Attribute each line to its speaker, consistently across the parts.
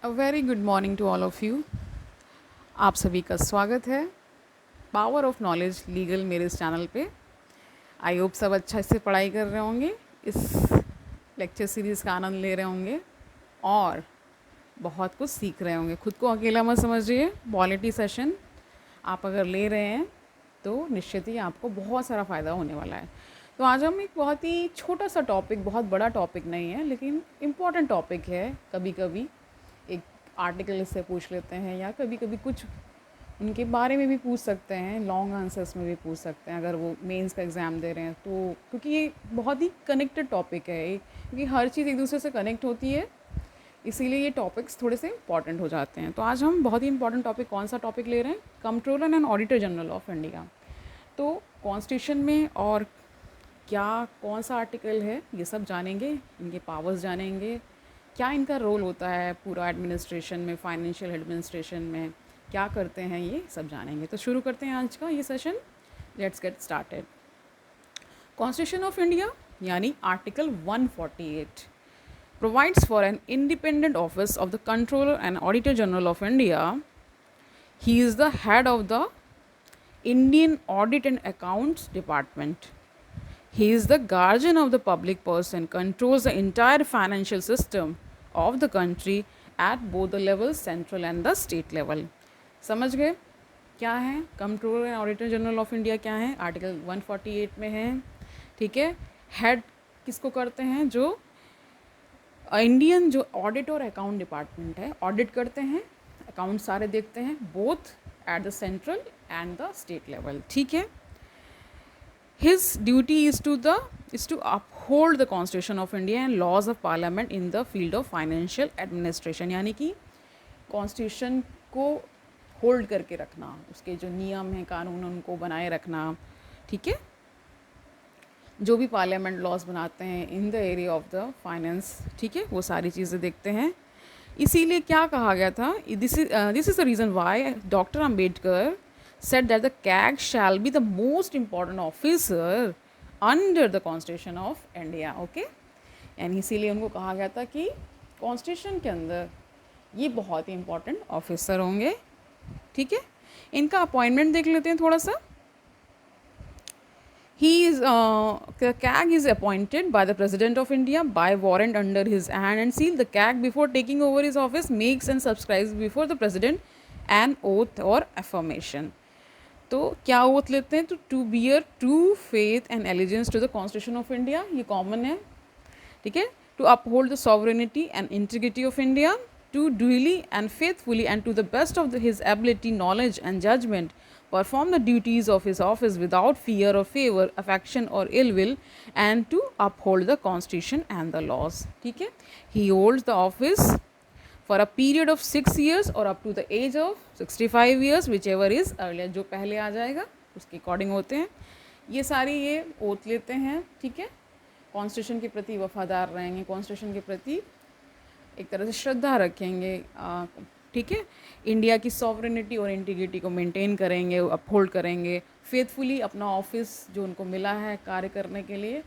Speaker 1: A very good morning to all of you. आप सभी का स्वागत है पावर ऑफ नॉलेज लीगल मेरे इस चैनल पे। आई होप सब अच्छा से पढ़ाई कर रहे होंगे, इस लेक्चर सीरीज़ का आनंद ले रहे होंगे और बहुत कुछ सीख रहे होंगे। खुद को अकेला मत समझिए। क्वालिटी सेशन आप अगर ले रहे हैं तो निश्चित ही आपको बहुत सारा फ़ायदा होने वाला है। तो आज हम एक बहुत ही छोटा सा टॉपिक, बहुत बड़ा टॉपिक नहीं है लेकिन इम्पॉर्टेंट टॉपिक है। कभी कभी एक आर्टिकल इससे पूछ लेते हैं या कभी कभी कुछ उनके बारे में भी पूछ सकते हैं, लॉन्ग आंसर्स में भी पूछ सकते हैं अगर वो मेंस का एग्ज़ाम दे रहे हैं तो। क्योंकि ये बहुत ही कनेक्टेड टॉपिक है, क्योंकि हर चीज़ एक दूसरे से कनेक्ट होती है, इसीलिए ये टॉपिक्स थोड़े से इंपॉर्टेंट हो जाते हैं। तो आज हम बहुत ही इंपॉर्टेंट टॉपिक, कौन सा टॉपिक ले रहे हैं? Controller and auditor general of India. तो कॉन्स्टिट्यूशन में और क्या कौन सा आर्टिकल है ये सब जानेंगे, इनके पावर्स जानेंगे, क्या इनका रोल होता है पूरा एडमिनिस्ट्रेशन में, फाइनेंशियल एडमिनिस्ट्रेशन में क्या करते हैं, ये सब जानेंगे। तो शुरू करते हैं आज का ये session. Let's get started. Constitution of India यानी article 148 provides for an independent office of the Controller and Auditor General of India. He is the head of the Indian Audit and Accounts Department. He is the guardian of the public purse and controls the entire financial system of the country at both the levels, central and the state level. समझ गए क्या है controller and auditor general of India? क्या है? Article 148 में है। ठीक है। हेड किसको करते हैं? जो इंडियन जो ऑडिट और अकाउंट डिपार्टमेंट है, ऑडिट करते हैं, अकाउंट सारे देखते हैं, both at the central and the state level. ठीक है। His duty is to uphold the Constitution of India and laws of Parliament in the field of financial administration। यानी कि कॉन्स्टिट्यूशन को होल्ड करके रखना, उसके जो नियम हैं, कानून, उनको बनाए रखना। ठीक है। जो भी पार्लियामेंट लॉज बनाते हैं in the area of the finance, ठीक है, वो सारी चीज़ें देखते हैं। इसीलिए क्या कहा गया था, this is the reason why doctor Ambedkar said that the CAG shall be the most important officer under the Constitution of India। Okay. यानी इसीलिए उनको कहा गया था कि कॉन्स्टिट्यूशन के अंदर ये बहुत ही इंपॉर्टेंट ऑफिसर होंगे। ठीक है। इनका अपॉइंटमेंट देख लेते हैं थोड़ा सा। The CAG is appointed by the President of India by warrant under his hand and seal. The CAG before taking over his office makes and subscribes before the President an oath or affirmation। तो क्या oath लेते हैं? तो to bear true faith and allegiance to the constitution of India, ये common है। ठीक है। To uphold the sovereignty and integrity of India, to duly and faithfully and to the best of his ability, knowledge and judgment perform the duties of his office without fear or favor, affection or ill will, and to uphold the constitution and the laws। ठीक है। He holds the office for a period of 6 years or up to the age of 65 years, whichever is earlier। जो पहले आ जाएगा उसके according होते हैं ये सारी, ये ओथ लेते हैं। ठीक है। कॉन्स्टिट्यूशन के प्रति वफादार रहेंगे, कॉन्स्टिट्यूशन के प्रति एक तरह से श्रद्धा रखेंगे। ठीक है। इंडिया की सॉवरेनिटी और इंटीग्रिटी को मेंटेन करेंगे, अपहोल्ड करेंगे। फेथफुली अपना ऑफिस जो उनको मिला है कार्य करने के लिए,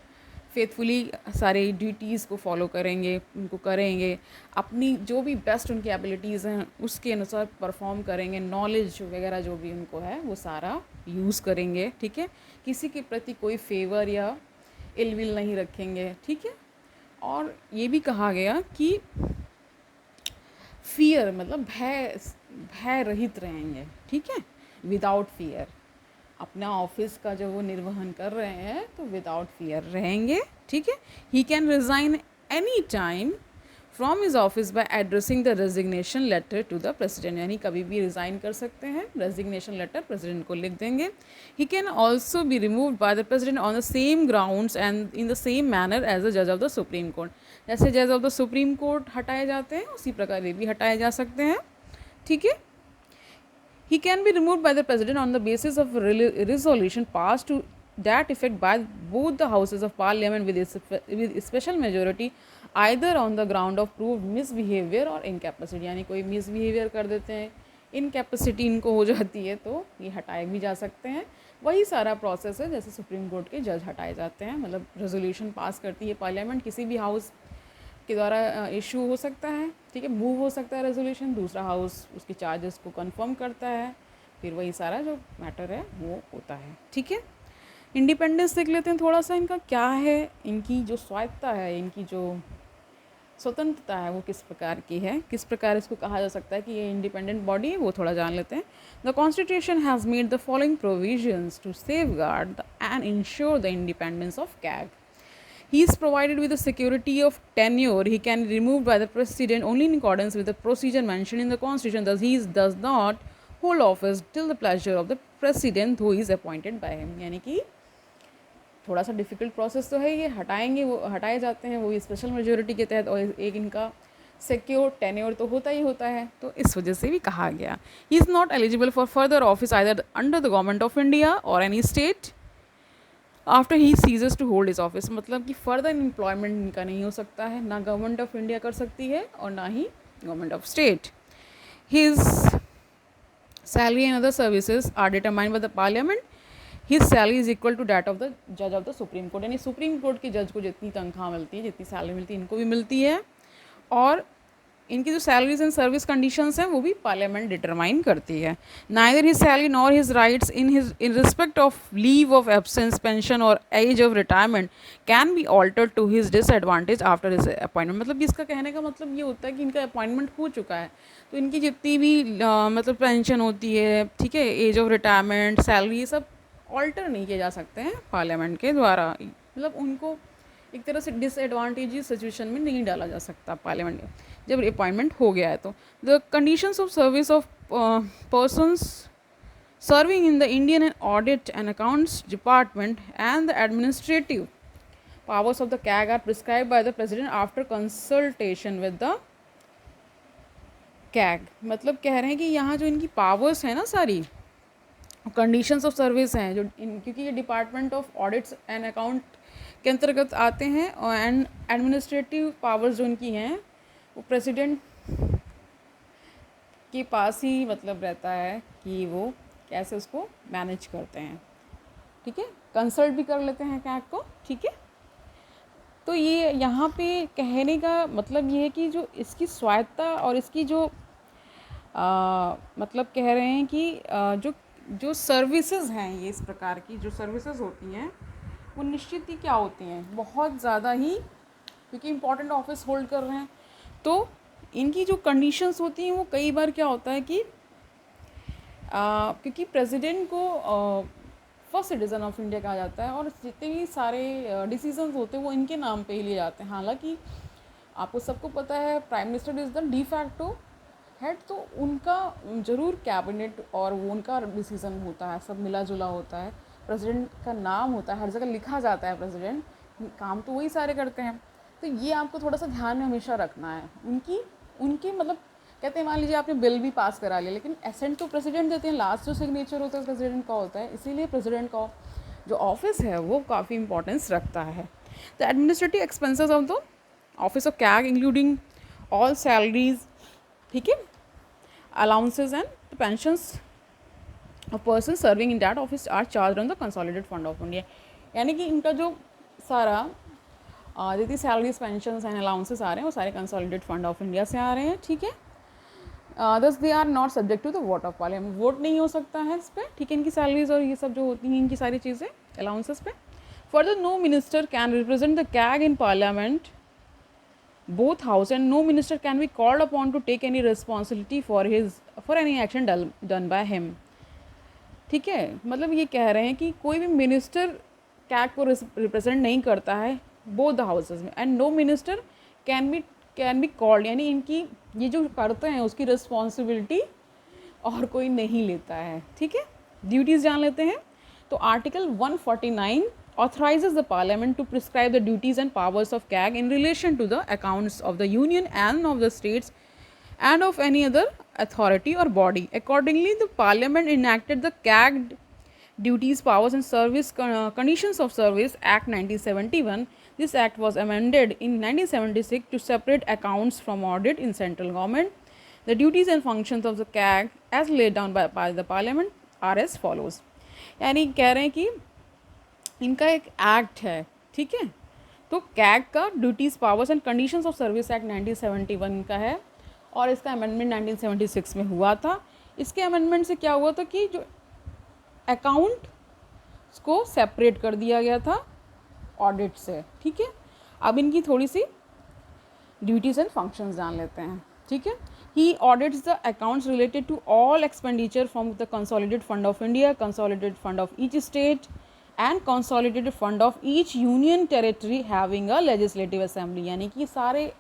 Speaker 1: फेथफुली सारे ड्यूटीज़ को फॉलो करेंगे, उनको करेंगे, अपनी जो भी बेस्ट उनकी एबिलिटीज़ हैं उसके अनुसार परफॉर्म करेंगे, नॉलेज वगैरह जो भी उनको है वो सारा यूज़ करेंगे। ठीक है। किसी के प्रति कोई फेवर या इल विल नहीं रखेंगे। ठीक है। और ये भी कहा गया कि फियर मतलब भय रहित रहेंगे। ठीक है। विदाउट फियर अपना ऑफिस का जो वो निर्वहन कर रहे हैं तो विदाउट फियर रहेंगे। ठीक है। He can resign any time from his office by addressing the resignation letter to the president. यानी कभी भी रिज़ाइन कर सकते हैं, रेजिग्नेशन लेटर प्रेसिडेंट को लिख देंगे। He can also be removed by the president on the same grounds and in the same manner as the जज ऑफ द सुप्रीम कोर्ट। जैसे जज ऑफ द सुप्रीम कोर्ट हटाए जाते हैं उसी प्रकार ये भी हटाए जा सकते हैं। ठीक है। He can be removed by the President on the basis of resolution passed to that effect by both the houses of Parliament with special majority, either on the ground of proved misbehavior or incapacity। यानी कोई misbehavior कर देते हैं, incapacity इनको हो जाती है तो ये हटाए भी जा सकते हैं। वही सारा प्रोसेस है जैसे सुप्रीम कोर्ट के जज हटाए जाते हैं। मतलब रेजोल्यूशन पास करती है पार्लियामेंट किसी भी हाउस के द्वारा इशू हो सकता है, ठीक है, मूव हो सकता है रेजोल्यूशन, दूसरा हाउस उसके चार्जेस को कंफर्म करता है, फिर वही सारा जो मैटर है वो होता है, ठीक है। इंडिपेंडेंस देख लेते हैं थोड़ा सा, इनका क्या है, इनकी जो स्वायत्ता है, इनकी जो स्वतंत्रता है वो किस प्रकार की है, किस प्रकार इसको कहा जा सकता है कि ये इंडिपेंडेंट बॉडी है, वो थोड़ा जान लेते हैं। The constitution has made the following provisions to safeguard and ensure the independence of CAG. He is provided with the security of tenure. He can be removed by the President only in accordance with the procedure mentioned in the Constitution. Thus, does not hold office till the pleasure of the President who is appointed by him. यानी कि थोड़ा सा difficult process तो है ये, हटाएंगे वो हटाए जाते हैं वो स्पेशल मेजोरिटी के तहत, और एक इनका सिक्योर टेन्योर तो होता ही होता है, तो इस वजह से भी कहा गया. He is not eligible for further office either under the government of India और any state after he ceases to hold इस ऑफिस. मतलब कि फर्दर एम्प्लॉयमेंट इनका नहीं हो सकता है, ना गवर्नमेंट ऑफ इंडिया कर सकती है और ना ही government of state. His salary and other services are determined by the parliament. His salary is equal to that of the जज ऑफ द सुप्रीम कोर्ट. यानी सुप्रीम कोर्ट के जज को जितनी तनख्वाह मिलती है, जितनी सैलरी मिलती है, इनको भी मिलती है, और इनकी जो सैलरीज एंड सर्विस कंडीशंस हैं वो भी पार्लियामेंट डिटरमाइन करती है. Neither his salary nor his rights in respect of leave of absence, pension और age of retirement can be altered to his disadvantage after his appointment. मतलब इसका कहने का मतलब ये होता है कि इनका अपॉइंटमेंट हो चुका है, तो इनकी जितनी भी मतलब पेंशन होती है, ठीक है, एज ऑफ रिटायरमेंट, सैलरी, ये सब ऑल्टर नहीं किए जा सकते हैं पार्लियामेंट के द्वारा. मतलब उनको एक तरह से डिसएडवांटेज सिचुएशन में नहीं डाला जा सकता पार्लियामेंट में जब अपॉइंटमेंट हो गया है. तो the conditions of service of persons serving in the Indian and audit and accounts department and the administrative powers of the CAG are prescribe by the president after consultation with the CAG. मतलब कह रहे हैं कि यहाँ जो इनकी powers हैं ना, सारी कंडीशंस ऑफ सर्विस हैं जो क्योंकि ये department of audits and account के अंतर्गत आते हैं, और एंड एडमिनिस्ट्रेटिव पावर्स जो इनकी हैं वो प्रेसिडेंट के पास ही मतलब रहता है कि वो कैसे उसको मैनेज करते हैं, ठीक है, कंसल्ट भी कर लेते हैं कैग को, ठीक है. तो ये यहाँ पे कहने का मतलब ये है कि जो इसकी स्वायत्ता और इसकी जो मतलब कह रहे हैं कि जो सर्विसेज हैं, ये इस प्रकार की जो सर्विसेज होती हैं वो निश्चित ही क्या होती हैं, बहुत ज़्यादा ही, क्योंकि इम्पॉर्टेंट ऑफिस होल्ड कर रहे हैं, तो इनकी जो कंडीशंस होती हैं वो कई बार क्या होता है कि क्योंकि प्रेसिडेंट को फर्स्ट सिटीज़न ऑफ इंडिया कहा जाता है, और जितने भी सारे डिसीजंस होते हैं वो इनके नाम पे ही लिए जाते हैं. हालांकि आपको सबको पता है prime minister is the de facto head, तो उनका ज़रूर कैबिनेट और वो उनका डिसीज़न होता है, सब मिला जुला होता है, प्रेसिडेंट का नाम होता है, हर जगह लिखा जाता है प्रेसिडेंट, काम तो वही सारे करते हैं. तो ये आपको थोड़ा सा ध्यान में हमेशा रखना है. उनकी मतलब कहते हैं, मान लीजिए आपने बिल भी पास करा लिया, लेकिन एसेंट तो प्रेसिडेंट देते हैं, लास्ट जो सिग्नेचर होता है प्रेसिडेंट का होता है, इसीलिए प्रेसिडेंट का जो ऑफिस है वो काफ़ी इंपॉर्टेंस रखता है. The administrative expenses of the office of CAG including all salaries, ठीक है, allowances and pensions of person serving in that office are charge on the consolidated fund of India. यानी कि इनका जो सारा जितनी सैलरीज, पेंशंस एंड अलाउंसेस आ रहे हैं वो सारे कंसोलिडेटेड फंड ऑफ इंडिया से आ रहे हैं, ठीक है. Thus they are not subject to the vote of parliament. Vote नहीं हो सकता है इस पर, ठीक है, इनकी सैलरीज और ये सब जो होती हैं, इनकी सारी चीज़ें अलाउंसेस पे. Further, no minister can represent the CAG in parliament both house, and no minister can be called upon to take any responsibility for any action done by him. ठीक है, मतलब ये कह रहे हैं कि कोई भी मिनिस्टर कैग को रिप्रेजेंट नहीं करता है बोथ द हाउसेज में, and no minister can be called, यानी इनकी ये जो करते हैं उसकी रिस्पॉन्सिबिलिटी और कोई नहीं लेता है, ठीक है. ड्यूटीज़ जान लेते हैं. तो article 149 authorizes the parliament to prescribe the duties and powers of CAG in relation to the accounts of the union and of the states and of any other authority or body. Accordingly, the parliament enacted the CAG Duties, Powers and Service Conditions of Service Act 1971. This act was amended in 1976 to separate accounts from audit in central government. The duties and functions of the CAG as laid down by the parliament are as follows. यानी कह रहे हैं कि इनका एक act है, ठीक है, तो कैग का duties powers and conditions of service act 1971 का है और इसका अमेंडमेंट 1976 में हुआ था। इसके अमेंडमेंट से क्या हुआ था कि जो अकाउंट को सेपरेट कर दिया गया था ऑडिट से, ठीक है। अब इनकी थोड़ी सी ड्यूटीज़ एंड फंक्शंस जान लेते हैं, ठीक है। He audits the accounts related to all expenditure from the consolidated fund of India, consolidated fund of each state and consolidated fund of each union territory having a legislative assembly. यानी कि सारे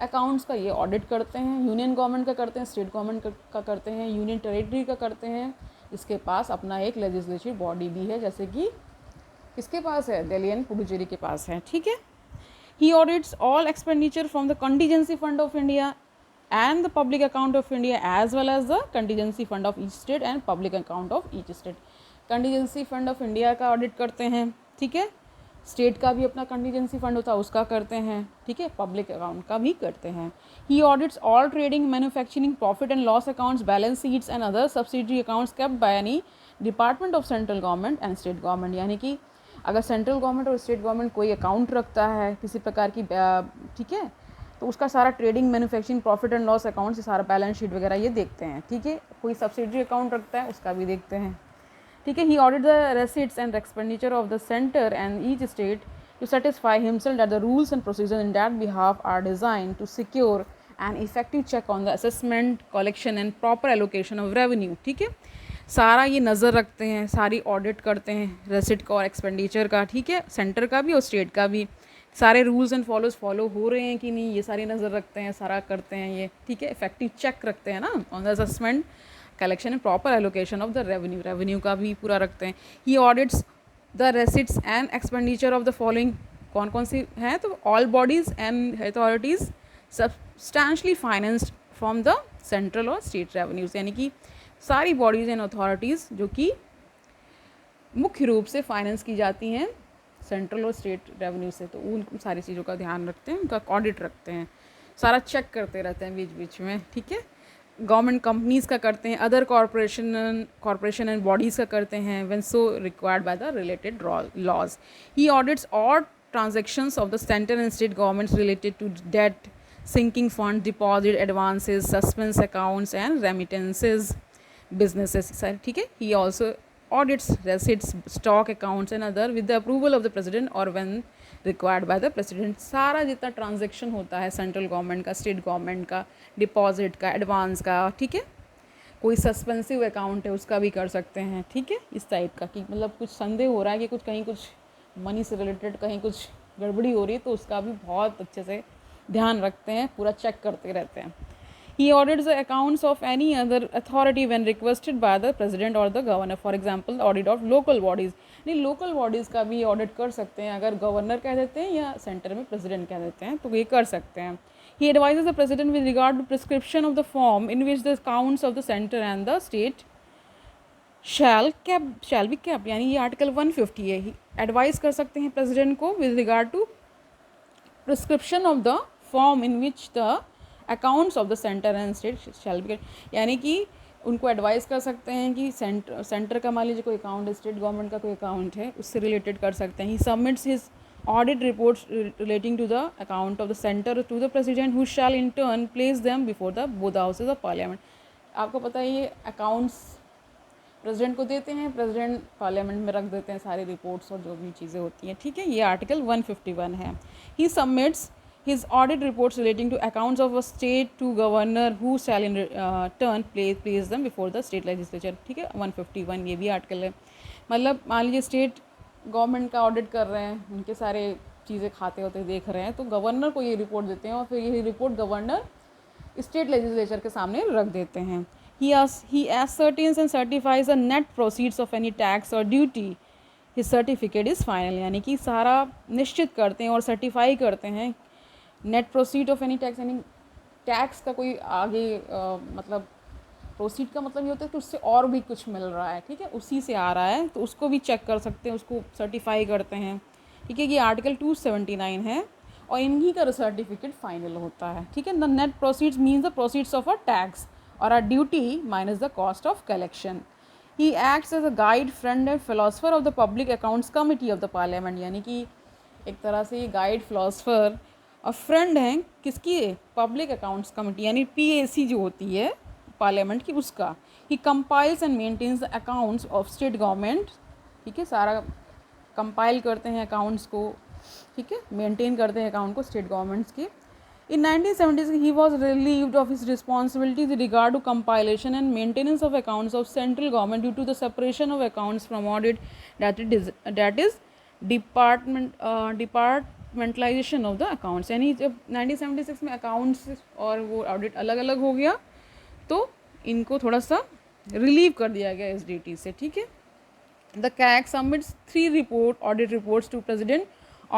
Speaker 1: accounts का ये audit करते हैं, union government का करते हैं, स्टेट गवर्नमेंट का करते हैं, यूनियन टेरिटरी का करते हैं। इसके पास अपना एक लेजिस्लेटिव बॉडी भी है, जैसे कि किसके पास है, दिल्ली एंड पुडुचेरी के पास है, ठीक है। He audits all expenditure from the contingency fund of India and the public account of India as well as the contingency fund of each state and public account of each state। contingency fund of India का audit करते हैं, ठीक है। State का भी अपना contingency fund होता है, उसका करते हैं, ठीक है। पब्लिक अकाउंट का भी करते हैं। He audits all trading, manufacturing, profit and loss accounts, balance sheets and other subsidiary accounts kept by any department of central government and state government. यानी कि अगर सेंट्रल गवर्नमेंट और स्टेट गवर्नमेंट कोई account रखता है किसी प्रकार की, ठीक है, तो उसका सारा trading, manufacturing, profit and loss account से सारा बैलेंस शीट वगैरह ये देखते हैं, ठीक है। कोई सब्सिडरी अकाउंट रखता है उसका भी देखते हैं, ठीक है। He audit the receipts and expenditure of the centre and each state to satisfy himself that the rules and procedure in that behalf are design to secure an effective check on the assessment, collection and proper allocation of revenue, ठीक है। सारा ये नज़र रखते हैं, सारी audit करते हैं रेसिट का और एक्सपेंडिचर का, ठीक है, सेंटर का भी और स्टेट का भी। सारे रूल्स एंड फॉलो हो रहे हैं कि नहीं, ये सारी नज़र रखते हैं, सारा करते हैं ये, ठीक है। इफेक्टिव चेक रखते हैं ना on the assessment, collection and proper allocation of the revenue का भी पूरा रखते हैं। He audits the receipts and expenditure of the following, कौन कौन सी हैं, तो all bodies and authorities substantially financed from the central और स्टेट रेवेन्यूज़। यानी कि सारी बॉडीज़ एंड अथॉरिटीज़ जो कि मुख्य रूप से फाइनेंस की जाती हैं सेंट्रल और स्टेट रेवेन्यू से, तो उन सारी चीज़ों का ध्यान रखते हैं, उनका ऑडिट रखते हैं, सारा चेक करते रहते हैं बीच बीच में, ठीक है। गवर्नमेंट कंपनीज़ का करते हैं, अदर कॉरपोरेशन एंड बॉडीज़ का करते हैं when so required by the related laws. He audits all transactions of the centre and state governments related to debt, sinking fund, deposit, advances, suspense accounts and remittances, businesses, सारे, ठीक है। He also audits receipts, stock accounts and other with the approval of the president or when required by the president। सारा जितना transaction होता है central government का, state government का, deposit का, एडवांस का, ठीक है। कोई सस्पेंसिव अकाउंट है उसका भी कर सकते हैं, ठीक है। इस टाइप का कि मतलब कुछ संदेह हो रहा है कि कुछ कहीं कुछ मनी से रिलेटेड कहीं कुछ गड़बड़ी हो रही है, तो उसका भी बहुत अच्छे से ध्यान रखते हैं, पूरा चेक करते रहते हैं। He audits the accounts of any other authority when requested by the president or the governor। For example, audit of local bodies। नहीं, local bodies का भी ऑडिट कर सकते हैं, अगर गवर्नर कह देते हैं या सेंटर में प्रेसिडेंट कह देते हैं तो ये कर सकते हैं। He advises the president with regard to prescription of the form in which the accounts of the center and the state shall be kept। यानी ये आर्टिकल 150 है। एडवाइस कर सकते हैं प्रेसिडेंट को with regard to prescription of the form in which the accounts of the centre and state shall be, यानी कि उनको एडवाइस कर सकते हैं कि सेंटर का मान लीजिए कोई अकाउंट है, स्टेट गवर्नमेंट का कोई अकाउंट है, उससे रिलेटेड कर सकते हैं। He submits his audit reports relating to the account of the centre to the president who shall in turn place them before the both houses of parliament. आपको पता है ये अकाउंट्स प्रेसिडेंट को देते हैं, प्रेसिडेंट पार्लियामेंट में रख देते हैं सारी रिपोर्ट्स और जो भी चीज़ें होती हैं, ठीक है। ये आर्टिकल 151 है। ही submits his audit reports relating to accounts of a state to governor who shall in turn place them before the state legislature, ठीक है। 151 ये भी आर्टिकल है। मतलब मान लीजिए स्टेट गवर्नमेंट का ऑडिट कर रहे हैं, उनके सारे चीज़ें खाते होते देख रहे हैं, तो गवर्नर को ये रिपोर्ट देते हैं और फिर ये रिपोर्ट गवर्नर स्टेट लेजिस्लेचर के सामने रख देते हैं। he ascertains and certifies the net proceeds of any tax or duty। his certificate is final। यानी कि सारा निश्चित करते हैं और सर्टिफाई करते हैं net proceed of any tax, यानी टैक्स का कोई आगे मतलब प्रोसीड का मतलब ये होता है कि उससे और भी कुछ मिल रहा है, ठीक है, उसी से आ रहा है, तो उसको भी चेक कर सकते हैं, उसको सर्टिफाई करते हैं, ठीक है। ये आर्टिकल 279 है और इन्हीं का सर्टिफिकेट फाइनल होता है, ठीक है। The net proceeds means the proceeds of a tax और a duty minus the cost of collection. He acts as a guide, friend and philosopher of the public accounts committee of the parliament. यानी कि एक तरह से ये guide philosopher और friend हैं किसकी, पब्लिक अकाउंट्स कमेटी यानी पीएसी जो होती है पार्लियामेंट की, उसका। He compiles and maintains the accounts of state government, ठीक है, सारा कंपाइल करते हैं अकाउंट्स को, ठीक है, मेंटेन करते हैं अकाउंट को स्टेट गवर्नमेंट्स के। In 1976, he was relieved of his responsibility with regard to compilation and maintenance of accounts of central government due to the separation of accounts from audit, that is departmentalization of the accounts। यानी जब 1976 में accounts और वो audit अलग अलग हो गया तो इनको थोड़ा सा रिलीव कर दिया गया एसडीटी से, ठीक है। The CAG submits 3 audit reports to President: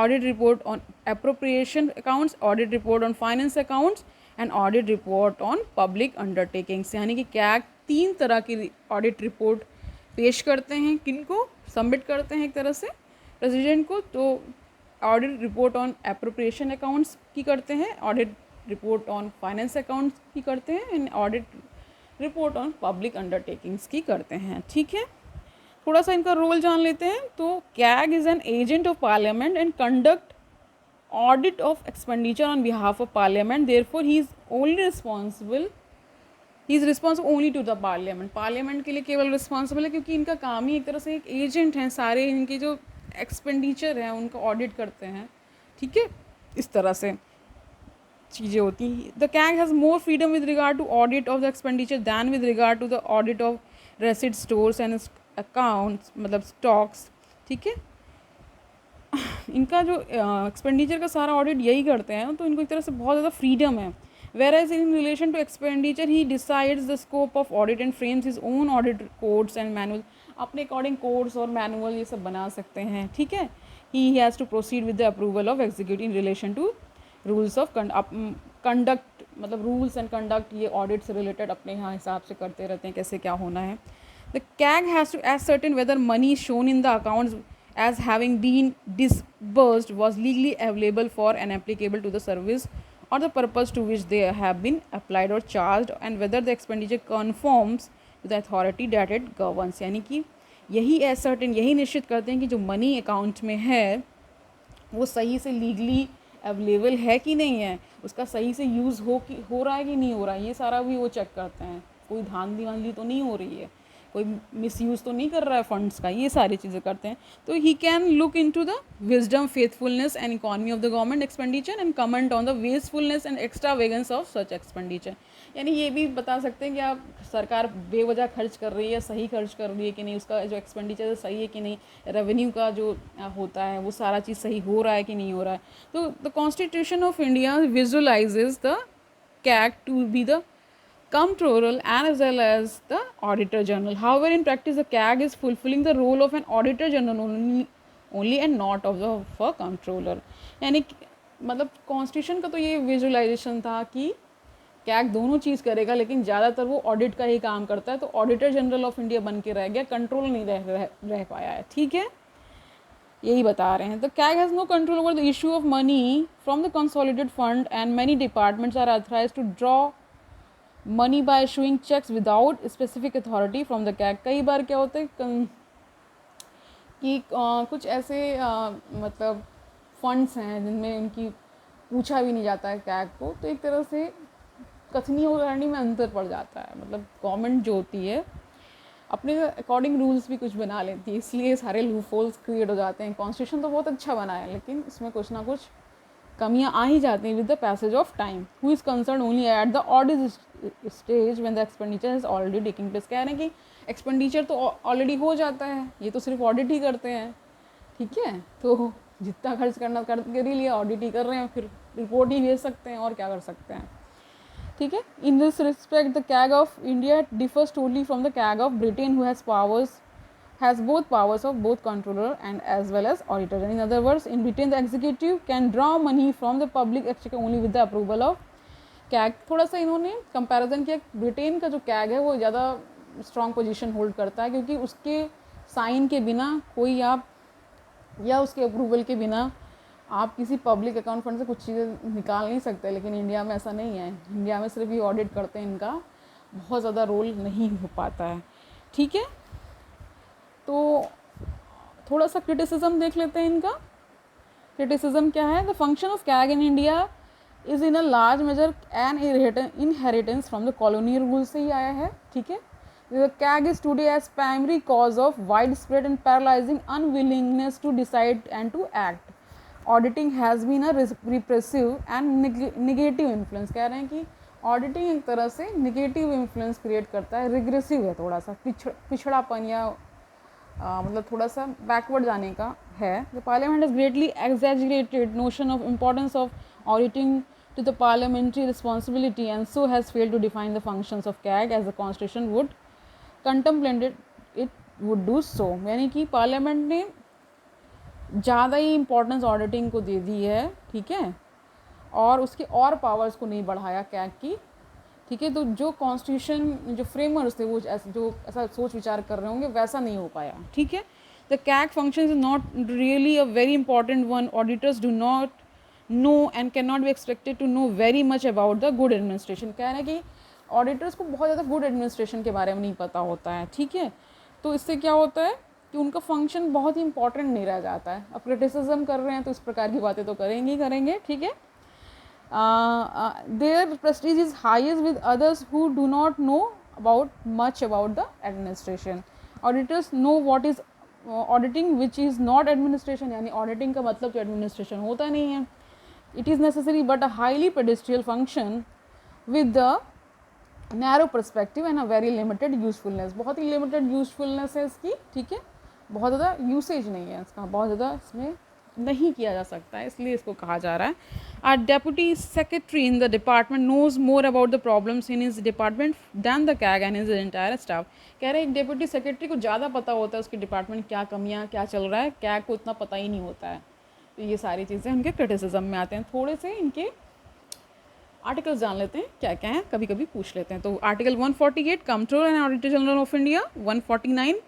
Speaker 1: audit report on appropriation accounts, audit report on finance accounts and audit report on public undertakings। यानी कि CAG 3 तरह की ऑडिट रिपोर्ट पेश करते हैं, किनको सबमिट करते हैं, एक तरह से प्रेसिडेंट को। तो audit report on appropriation accounts की करते हैं, audit report on finance accounts की करते हैं and audit report on public undertakings की करते हैं, ठीक है। थोड़ा सा इनका रोल जान लेते हैं। तो CAG is an agent of parliament and conduct audit of expenditure on behalf of parliament, therefore he is responsible only to the parliament. Parliament के लिए केवल रिस्पॉन्सिबल है क्योंकि इनका काम ही एक तरह से एक एजेंट हैं, सारे इनके जो एक्सपेंडिचर हैं उनका ऑडिट करते हैं, ठीक है, इस तरह से चीज़ें होती हैं। The CAG has more freedom with regard to audit of the expenditure than with regard to the audit of receipts stores and accounts, मतलब स्टॉक्स, ठीक है। इनका जो एक्सपेंडिचर का सारा ऑडिट यही करते हैं, तो इनको एक तरह से बहुत ज़्यादा फ्रीडम है। whereas in relation to expenditure he decides the scope of audit and frames his own audit codes and manual। अपने अकॉर्डिंग कोड्स और मैनुअल ये सब बना सकते हैं, ठीक है। he has to proceed with the approval of executive in relation to rules of conduct, मतलब रूल्स एंड कंडक्ट ये ऑडिट से रिलेटेड अपने यहाँ हिसाब से करते रहते हैं, कैसे क्या होना है। The CAG has to ascertain whether money shown in the accounts as having been disbursed was legally available for and applicable to the service or the purpose to which they have been applied or charged, and whether the expenditure conforms to the authority that it governs। यानी कि यही ascertain, यही निश्चित करते हैं कि जो money account में है वो सही से लीगली अवेलेबल है कि नहीं है, उसका सही से यूज़ हो रहा है कि नहीं हो रहा है, ये सारा भी वो चेक करते हैं। कोई धांधली वांधली तो नहीं हो रही है, कोई मिसयूज़ तो नहीं कर रहा है फंड्स का, ये सारी चीज़ें करते हैं। तो he can look into the wisdom, faithfulness and economy of the government expenditure and comment on the wastefulness and extravagance of such expenditure. यानी ये भी बता सकते हैं कि आप सरकार बेवजह खर्च कर रही है, सही खर्च कर रही है कि नहीं, उसका जो एक्सपेंडिचर है सही है कि नहीं, रेवेन्यू का जो होता है वो सारा चीज़ सही हो रहा है कि नहीं हो रहा है। तो the constitution of India visualises the CAG to be the comptroller and as well as the auditor general। However, in practice the CAG is fulfilling the role of an auditor general only and not of the comptroller। यानी मतलब constitution का तो ये visualisation था कि CAG दोनों चीज़ करेगा, लेकिन ज़्यादातर वो ऑडिट का ही काम करता है, तो ऑडिटर जनरल ऑफ इंडिया बन के रह गया, कंट्रोल नहीं रह पाया है, ठीक है, यही बता रहे हैं। The CAG has no control over the issue of money from the consolidated fund and many departments are authorised to draw money by issuing cheques without specific authority from the CAG। कई बार क्या होता है कि कुछ ऐसे मतलब funds हैं जिनमें उनकी पूछा भी नहीं जाता है CAG को, तो एक तरह से कथनी और करनी में अंतर पड़ जाता है। मतलब गवर्नमेंट जो होती है अपने अकॉर्डिंग रूल्स भी कुछ बना लेती है, इसलिए सारे लूपहोल्स क्रिएट हो जाते हैं। कॉन्स्टिट्यूशन तो बहुत अच्छा बना है, लेकिन इसमें कुछ ना कुछ कमियां आ ही जाती हैं with the passage of time. Who is concern only at the audit stage when the expenditure is already taking place. कह रहे हैं कि एक्सपेंडिचर तो ऑलरेडी हो जाता है, ये तो सिर्फ ऑडिट ही करते हैं, ठीक है, तो जितना खर्च करना कर ही लिया, ऑडिट ही कर रहे हैं, फिर रिपोर्ट ही भेज सकते हैं, और क्या कर सकते हैं, ठीक है। In this respect the CAG of India differs totally from the CAG of Britain who has both powers of both controller and as well as auditor। In other words, in Britain the executive can draw money from the public exchequer only with the approval of CAG। थोड़ा सा इन्होंने comparison किया, Britain का जो CAG है वो ज़्यादा strong position hold करता है, क्योंकि उसके साइन के बिना कोई आप या उसके अप्रूवल के बिना आप किसी पब्लिक अकाउंट फंड से कुछ चीज़ें निकाल नहीं सकते। लेकिन इंडिया में ऐसा नहीं है, इंडिया में सिर्फ ये ऑडिट करते हैं, इनका बहुत ज़्यादा रोल नहीं हो पाता है, ठीक है। तो थोड़ा सा क्रिटिसिज्म देख लेते हैं इनका। क्रिटिसिज्म क्या है? The function of CAG in India is in a large measure an inheritance from the colonial rule से ही आया है, ठीक है. The CAG is today as primary cause of wide spread and paralysing unwillingness to decide and to act. Auditing has been a repressive and negative influence. कह रहे हैं कि ऑडिटिंग एक तरह से निगेटिव इन्फ्लुएंस क्रिएट करता है, रिग्रेसिव है, थोड़ा सा पिछड़ापन या मतलब थोड़ा सा बैकवर्ड जाने का है. The parliament has greatly exaggerated notion of importance of auditing to the parliamentary responsibility and so has failed to define the functions of CAG as the constitution would contemplate it would do so. यानी कि parliament ने ज़्यादा ही importance auditing को दे दी है, ठीक है, और उसके और पावर्स को नहीं बढ़ाया कैग की, ठीक है. तो जो कॉन्स्टिट्यूशन जो फ्रेमर्स थे वो जो ऐसा सोच विचार कर रहे होंगे वैसा नहीं हो पाया, ठीक है. The CAG function is not really a very important one. Auditors do not know and cannot be expected to know very much about the good administration. कह रहे हैं कि ऑडिटर्स को बहुत ज़्यादा गुड एडमिनिस्ट्रेशन के बारे में नहीं पता होता है, ठीक है. तो इससे क्या होता है कि उनका फंक्शन बहुत ही इंपॉर्टेंट नहीं रह जाता है. अब क्रिटिसिज्म कर रहे हैं तो इस प्रकार की बातें तो करेंगे, ठीक है. Their prestige is highest with others who do not know about much about the administration. Auditors know what is auditing which is not administration. यानी ऑडिटिंग का मतलब तो एडमिनिस्ट्रेशन होता नहीं है. It is necessary but a highly pedestrian function with the narrow perspective and a very limited usefulness. बहुत ही limited usefulness है इसकी, ठीक है. बहुत ज़्यादा यूसेज नहीं है इसका, बहुत ज़्यादा इसमें नहीं किया जा सकता है, इसलिए इसको कहा जा रहा है. Our deputy secretary in the department knows more about the problems in his department than the CAG and his entire staff. कह रहे हैं एक डेप्यूटी सेक्रेटरी को ज़्यादा पता होता है उसके डिपार्टमेंट क्या कमियाँ क्या चल रहा है, कैग को इतना पता ही नहीं होता है. तो ये सारी चीज़ें उनके क्रिटिसिज्म में आते हैं. थोड़े से इनके आर्टिकल्स जान लेते हैं क्या क्या हैं, कभी कभी पूछ लेते हैं. तो article 148 controller and auditor general of India. 149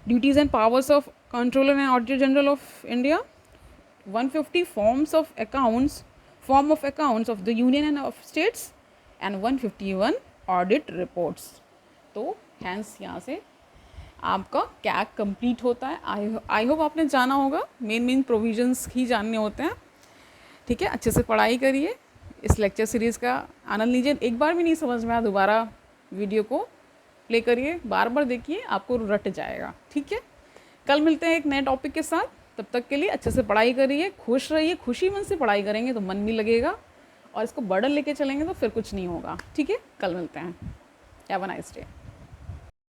Speaker 1: duties and powers of controller and auditor general of India. 150 form of accounts of the union end of states and 151 audit reports. तो हैंस यहाँ से आपका कैग कंप्लीट होता है. I hope आपने जाना होगा. Main provisions ही जानने होते हैं, ठीक है. अच्छे से पढ़ाई करिए, इस लेक्चर सीरीज़ का आनंद लीजिए. एक बार भी नहीं समझ में आया दोबारा वीडियो को प्ले करिए, बार बार देखिए, आपको रट जाएगा, ठीक है. कल मिलते हैं एक नए टॉपिक के साथ. तब तक के लिए अच्छे से पढ़ाई करिए, खुश रहिए. खुशी मन से पढ़ाई करेंगे तो मन भी लगेगा, और इसको बर्डन लेके चलेंगे तो फिर कुछ नहीं होगा, ठीक है. कल मिलते हैं. Have a nice day.